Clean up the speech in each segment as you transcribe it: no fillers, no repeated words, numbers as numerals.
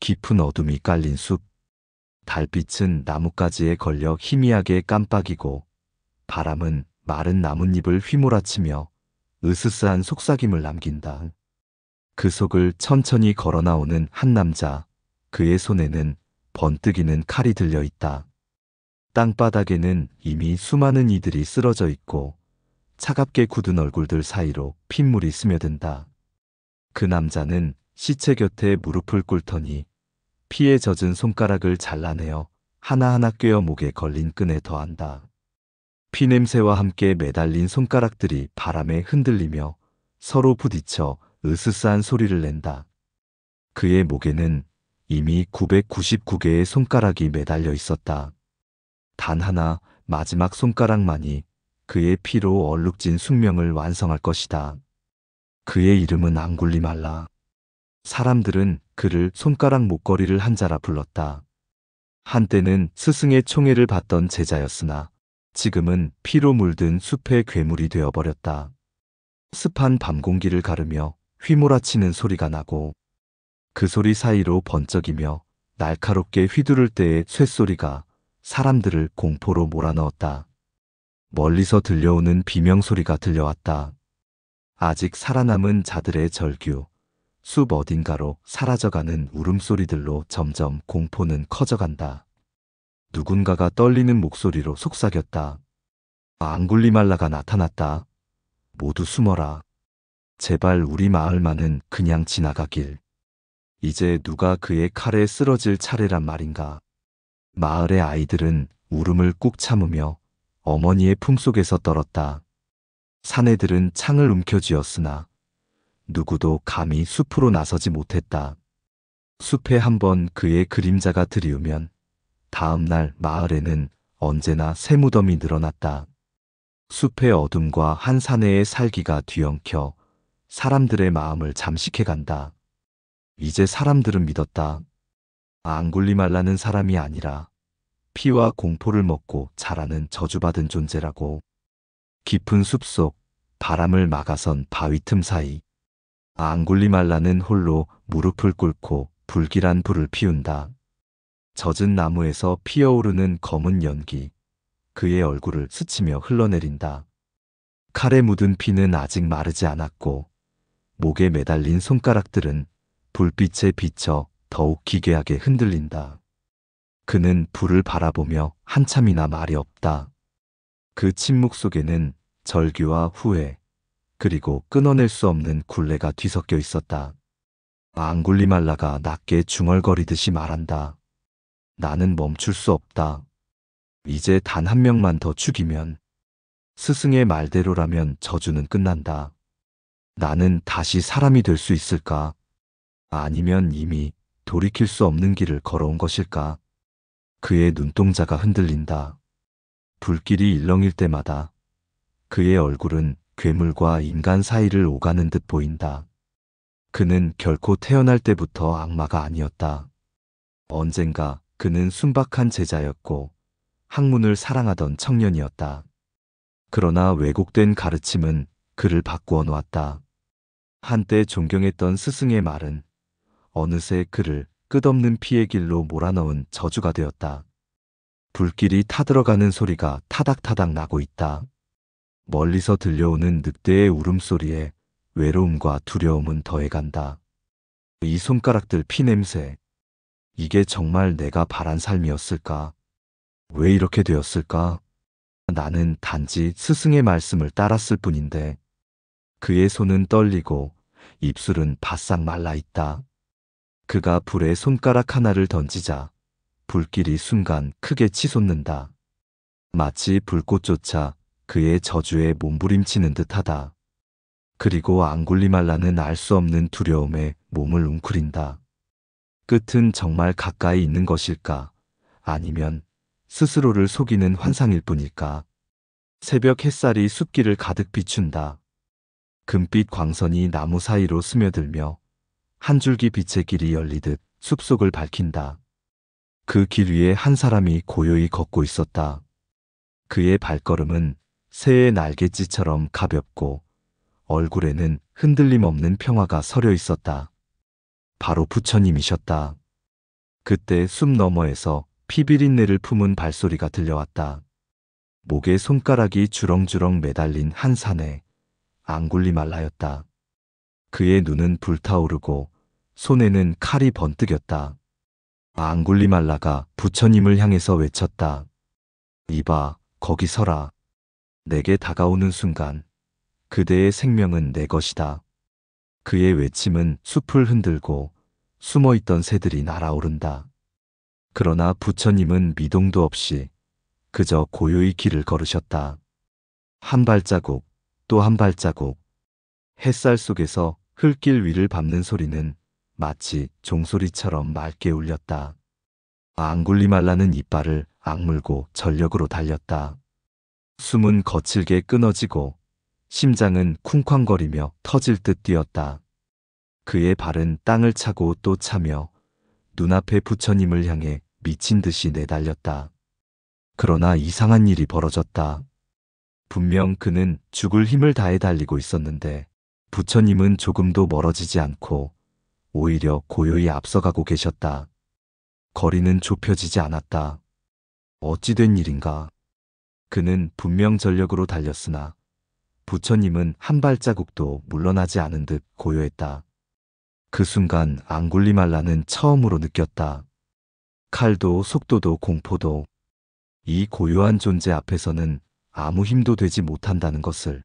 깊은 어둠이 깔린 숲. 달빛은 나뭇가지에 걸려 희미하게 깜빡이고 바람은 마른 나뭇잎을 휘몰아치며 으스스한 속삭임을 남긴다. 그 속을 천천히 걸어 나오는 한 남자. 그의 손에는 번뜩이는 칼이 들려 있다. 땅바닥에는 이미 수많은 이들이 쓰러져 있고 차갑게 굳은 얼굴들 사이로 핏물이 스며든다. 그 남자는 시체 곁에 무릎을 꿇더니 피에 젖은 손가락을 잘라내어 하나하나 꿰어 목에 걸린 끈에 더한다. 피냄새와 함께 매달린 손가락들이 바람에 흔들리며 서로 부딪혀 으스스한 소리를 낸다. 그의 목에는 이미 999개의 손가락이 매달려 있었다. 단 하나 마지막 손가락만이 그의 피로 얼룩진 숙명을 완성할 것이다. 그의 이름은 앙굴리말라. 사람들은 그를 손가락 목걸이를 한 자라 불렀다. 한때는 스승의 총애를 받던 제자였으나 지금은 피로 물든 숲의 괴물이 되어버렸다. 습한 밤 공기를 가르며 휘몰아치는 소리가 나고 그 소리 사이로 번쩍이며 날카롭게 휘두를 때의 쇳소리가 사람들을 공포로 몰아넣었다. 멀리서 들려오는 비명소리가 들려왔다. 아직 살아남은 자들의 절규, 숲 어딘가로 사라져가는 울음소리들로 점점 공포는 커져간다. 누군가가 떨리는 목소리로 속삭였다. 앙굴리말라가 나타났다. 모두 숨어라. 제발 우리 마을만은 그냥 지나가길. 이제 누가 그의 칼에 쓰러질 차례란 말인가. 마을의 아이들은 울음을 꾹 참으며 어머니의 품속에서 떨었다. 사내들은 창을 움켜쥐었으나 누구도 감히 숲으로 나서지 못했다. 숲에 한번 그의 그림자가 들이우면 다음 날 마을에는 언제나 새 무덤이 늘어났다. 숲의 어둠과 한 사내의 살기가 뒤엉켜 사람들의 마음을 잠식해간다. 이제 사람들은 믿었다. 앙굴리말라는 사람이 아니라 피와 공포를 먹고 자라는 저주받은 존재라고. 깊은 숲속 바람을 막아선 바위 틈 사이 앙굴리말라는 홀로 무릎을 꿇고 불길한 불을 피운다. 젖은 나무에서 피어오르는 검은 연기, 그의 얼굴을 스치며 흘러내린다. 칼에 묻은 피는 아직 마르지 않았고 목에 매달린 손가락들은 불빛에 비쳐 더욱 기괴하게 흔들린다. 그는 불을 바라보며 한참이나 말이 없다. 그 침묵 속에는 절규와 후회, 그리고 끊어낼 수 없는 굴레가 뒤섞여 있었다. 앙굴리말라가 낮게 중얼거리듯이 말한다. 나는 멈출 수 없다. 이제 단 한 명만 더 죽이면, 스승의 말대로라면 저주는 끝난다. 나는 다시 사람이 될 수 있을까? 아니면 이미 돌이킬 수 없는 길을 걸어온 것일까? 그의 눈동자가 흔들린다. 불길이 일렁일 때마다 그의 얼굴은 괴물과 인간 사이를 오가는 듯 보인다. 그는 결코 태어날 때부터 악마가 아니었다. 언젠가 그는 순박한 제자였고 학문을 사랑하던 청년이었다. 그러나 왜곡된 가르침은 그를 바꾸어 놓았다. 한때 존경했던 스승의 말은 어느새 그를 끝없는 피의 길로 몰아넣은 저주가 되었다. 불길이 타들어가는 소리가 타닥타닥 나고 있다. 멀리서 들려오는 늑대의 울음소리에 외로움과 두려움은 더해간다. 이 손가락들 피냄새. 이게 정말 내가 바란 삶이었을까? 왜 이렇게 되었을까? 나는 단지 스승의 말씀을 따랐을 뿐인데. 그의 손은 떨리고 입술은 바싹 말라 있다. 그가 불에 손가락 하나를 던지자 불길이 순간 크게 치솟는다. 마치 불꽃조차 그의 저주에 몸부림치는 듯하다. 그리고 앙굴리말라는 알 수 없는 두려움에 몸을 웅크린다. 끝은 정말 가까이 있는 것일까? 아니면 스스로를 속이는 환상일 뿐일까? 새벽 햇살이 숲길을 가득 비춘다. 금빛 광선이 나무 사이로 스며들며 한 줄기 빛의 길이 열리듯 숲속을 밝힌다. 그 길 위에 한 사람이 고요히 걷고 있었다. 그의 발걸음은 새의 날갯짓처럼 가볍고 얼굴에는 흔들림 없는 평화가 서려 있었다. 바로 부처님이셨다. 그때 숲 너머에서 피비린내를 품은 발소리가 들려왔다. 목에 손가락이 주렁주렁 매달린 한 사내 앙굴리말라였다. 그의 눈은 불타오르고 손에는 칼이 번뜩였다. 앙굴리말라가 부처님을 향해서 외쳤다. 이봐, 거기 서라. 내게 다가오는 순간 그대의 생명은 내 것이다. 그의 외침은 숲을 흔들고 숨어있던 새들이 날아오른다. 그러나 부처님은 미동도 없이 그저 고요히 길을 걸으셨다. 한 발자국, 또 한 발자국. 햇살 속에서 흙길 위를 밟는 소리는 마치 종소리처럼 맑게 울렸다. 앙굴리말라는 이빨을 악물고 전력으로 달렸다. 숨은 거칠게 끊어지고 심장은 쿵쾅거리며 터질 듯 뛰었다. 그의 발은 땅을 차고 또 차며 눈앞에 부처님을 향해 미친 듯이 내달렸다. 그러나 이상한 일이 벌어졌다. 분명 그는 죽을 힘을 다해 달리고 있었는데 부처님은 조금도 멀어지지 않고 오히려 고요히 앞서가고 계셨다. 거리는 좁혀지지 않았다. 어찌 된 일인가? 그는 분명 전력으로 달렸으나 부처님은 한 발자국도 물러나지 않은 듯 고요했다. 그 순간 앙굴리말라는 처음으로 느꼈다. 칼도 속도도 공포도 이 고요한 존재 앞에서는 아무 힘도 되지 못한다는 것을.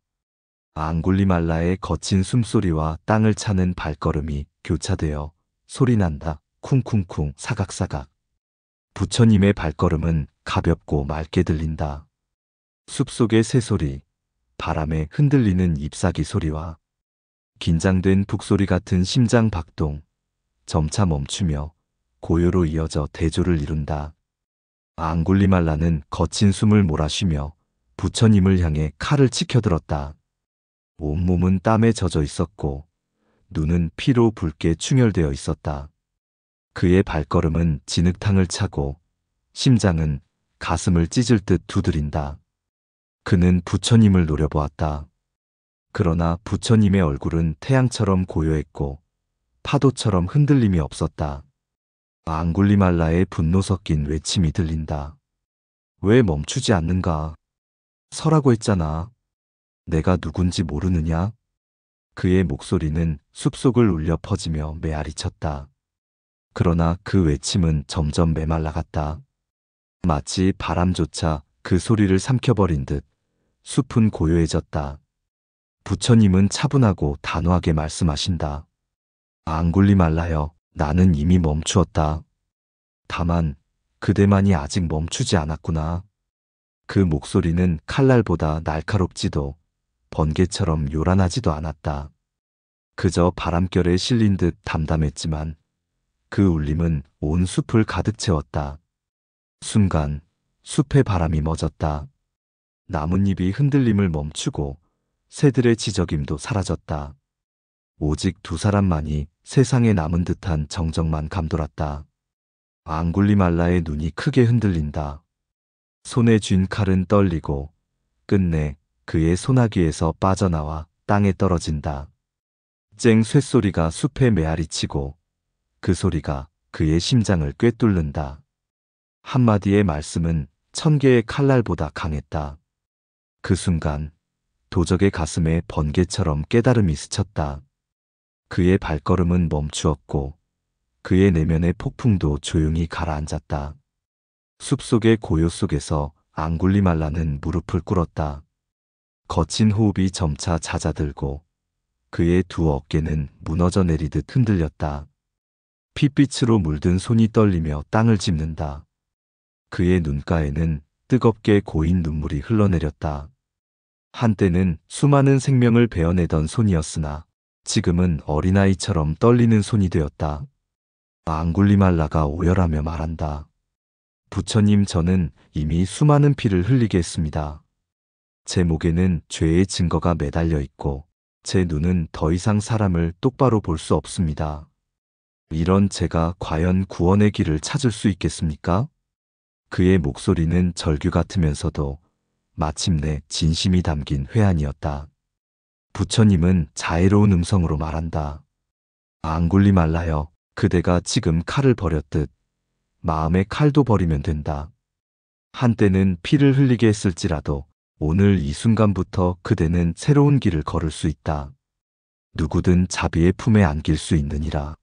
앙굴리말라의 거친 숨소리와 땅을 차는 발걸음이 교차되어 소리난다. 쿵쿵쿵 사각사각. 부처님의 발걸음은 가볍고 맑게 들린다. 숲속의 새소리, 바람에 흔들리는 잎사귀 소리와 긴장된 북소리 같은 심장 박동, 점차 멈추며 고요로 이어져 대조를 이룬다. 앙굴리말라는 거친 숨을 몰아쉬며 부처님을 향해 칼을 치켜들었다. 온몸은 땀에 젖어 있었고 눈은 피로 붉게 충혈되어 있었다. 그의 발걸음은 진흙탕을 차고 심장은 가슴을 찢을 듯 두드린다. 그는 부처님을 노려보았다. 그러나 부처님의 얼굴은 태양처럼 고요했고 파도처럼 흔들림이 없었다. 앙굴리말라의 분노 섞인 외침이 들린다. 왜 멈추지 않는가? 서라고 했잖아. 내가 누군지 모르느냐? 그의 목소리는 숲속을 울려 퍼지며 메아리쳤다. 그러나 그 외침은 점점 메말라갔다. 마치 바람조차 그 소리를 삼켜버린 듯 숲은 고요해졌다. 부처님은 차분하고 단호하게 말씀하신다. 앙굴리말라여, 나는 이미 멈추었다. 다만 그대만이 아직 멈추지 않았구나. 그 목소리는 칼날보다 날카롭지도 번개처럼 요란하지도 않았다. 그저 바람결에 실린 듯 담담했지만 그 울림은 온 숲을 가득 채웠다. 순간 숲의 바람이 멎었다. 나뭇잎이 흔들림을 멈추고 새들의 지저김도 사라졌다. 오직 두 사람만이 세상에 남은 듯한 정적만 감돌았다. 앙굴리말라의 눈이 크게 흔들린다. 손에 쥔 칼은 떨리고 끝내 그의 소나기에서 빠져나와 땅에 떨어진다. 쨍 쇳소리가 숲에 메아리치고 그 소리가 그의 심장을 꿰뚫는다. 한마디의 말씀은 1000개의 칼날보다 강했다. 그 순간 도적의 가슴에 번개처럼 깨달음이 스쳤다. 그의 발걸음은 멈추었고 그의 내면의 폭풍도 조용히 가라앉았다. 숲속의 고요 속에서 앙굴리말라는 무릎을 꿇었다. 거친 호흡이 점차 잦아들고 그의 두 어깨는 무너져 내리듯 흔들렸다. 핏빛으로 물든 손이 떨리며 땅을 짚는다. 그의 눈가에는 뜨겁게 고인 눈물이 흘러내렸다. 한때는 수많은 생명을 베어내던 손이었으나 지금은 어린아이처럼 떨리는 손이 되었다. 앙굴리말라가 오열하며 말한다. 부처님, 저는 이미 수많은 피를 흘리게 했습니다. 제 목에는 죄의 증거가 매달려 있고 제 눈은 더 이상 사람을 똑바로 볼 수 없습니다. 이런 제가 과연 구원의 길을 찾을 수 있겠습니까? 그의 목소리는 절규 같으면서도 마침내 진심이 담긴 회한이었다. 부처님은 자애로운 음성으로 말한다. 앙굴리말라여, 그대가 지금 칼을 버렸듯 마음의 칼도 버리면 된다. 한때는 피를 흘리게 했을지라도 오늘 이 순간부터 그대는 새로운 길을 걸을 수 있다. 누구든 자비의 품에 안길 수 있느니라.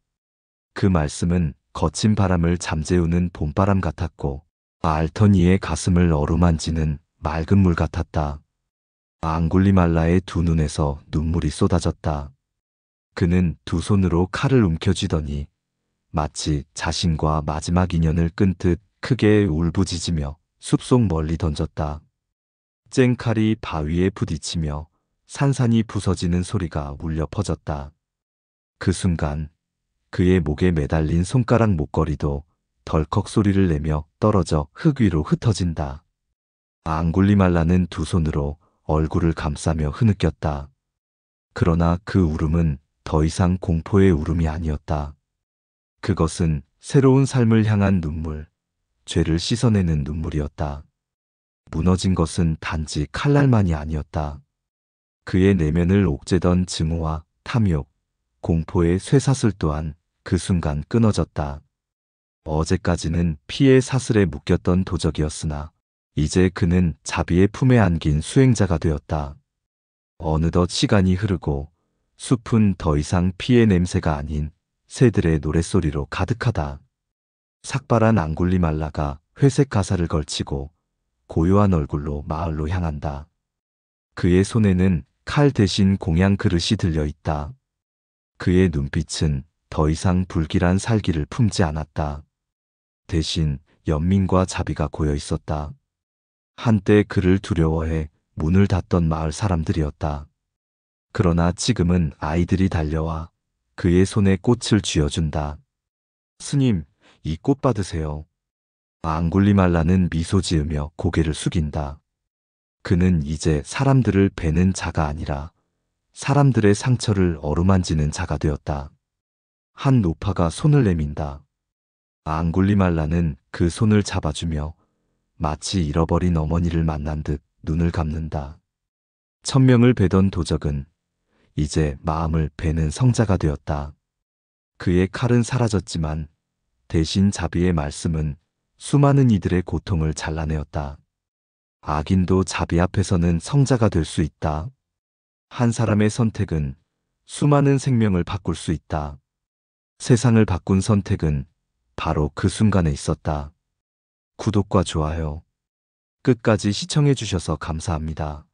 그 말씀은 거친 바람을 잠재우는 봄바람 같았고 알터니의 가슴을 어루만지는 맑은 물 같았다. 앙굴리말라의 두 눈에서 눈물이 쏟아졌다. 그는 두 손으로 칼을 움켜쥐더니 마치 자신과 마지막 인연을 끈듯 크게 울부짖으며 숲속 멀리 던졌다. 쨍칼이 바위에 부딪히며 산산이 부서지는 소리가 울려 퍼졌다. 그 순간 그의 목에 매달린 손가락 목걸이도 덜컥 소리를 내며 떨어져 흙 위로 흩어진다. 앙굴리말라는 두 손으로 얼굴을 감싸며 흐느꼈다. 그러나 그 울음은 더 이상 공포의 울음이 아니었다. 그것은 새로운 삶을 향한 눈물, 죄를 씻어내는 눈물이었다. 무너진 것은 단지 칼날만이 아니었다. 그의 내면을 옥죄던 증오와 탐욕, 공포의 쇠사슬 또한 그 순간 끊어졌다. 어제까지는 피의 사슬에 묶였던 도적이었으나 이제 그는 자비의 품에 안긴 수행자가 되었다. 어느덧 시간이 흐르고 숲은 더 이상 피의 냄새가 아닌 새들의 노랫소리로 가득하다. 삭발한 앙굴리말라가 회색 가사를 걸치고 고요한 얼굴로 마을로 향한다. 그의 손에는 칼 대신 공양 그릇이 들려 있다. 그의 눈빛은 더 이상 불길한 살기를 품지 않았다. 대신 연민과 자비가 고여 있었다. 한때 그를 두려워해 문을 닫던 마을 사람들이었다. 그러나 지금은 아이들이 달려와 그의 손에 꽃을 쥐어준다. 스님, 이 꽃 받으세요. 앙굴리말라는 미소 지으며 고개를 숙인다. 그는 이제 사람들을 베는 자가 아니라 사람들의 상처를 어루만지는 자가 되었다. 한 노파가 손을 내민다. 앙굴리말라는 그 손을 잡아주며 마치 잃어버린 어머니를 만난 듯 눈을 감는다. 1000명을 베던 도적은 이제 마음을 베는 성자가 되었다. 그의 칼은 사라졌지만 대신 자비의 말씀은 수많은 이들의 고통을 잘라내었다. 악인도 자비 앞에서는 성자가 될 수 있다. 한 사람의 선택은 수많은 생명을 바꿀 수 있다. 세상을 바꾼 선택은 바로 그 순간에 있었다. 구독과 좋아요, 끝까지 시청해 주셔서 감사합니다.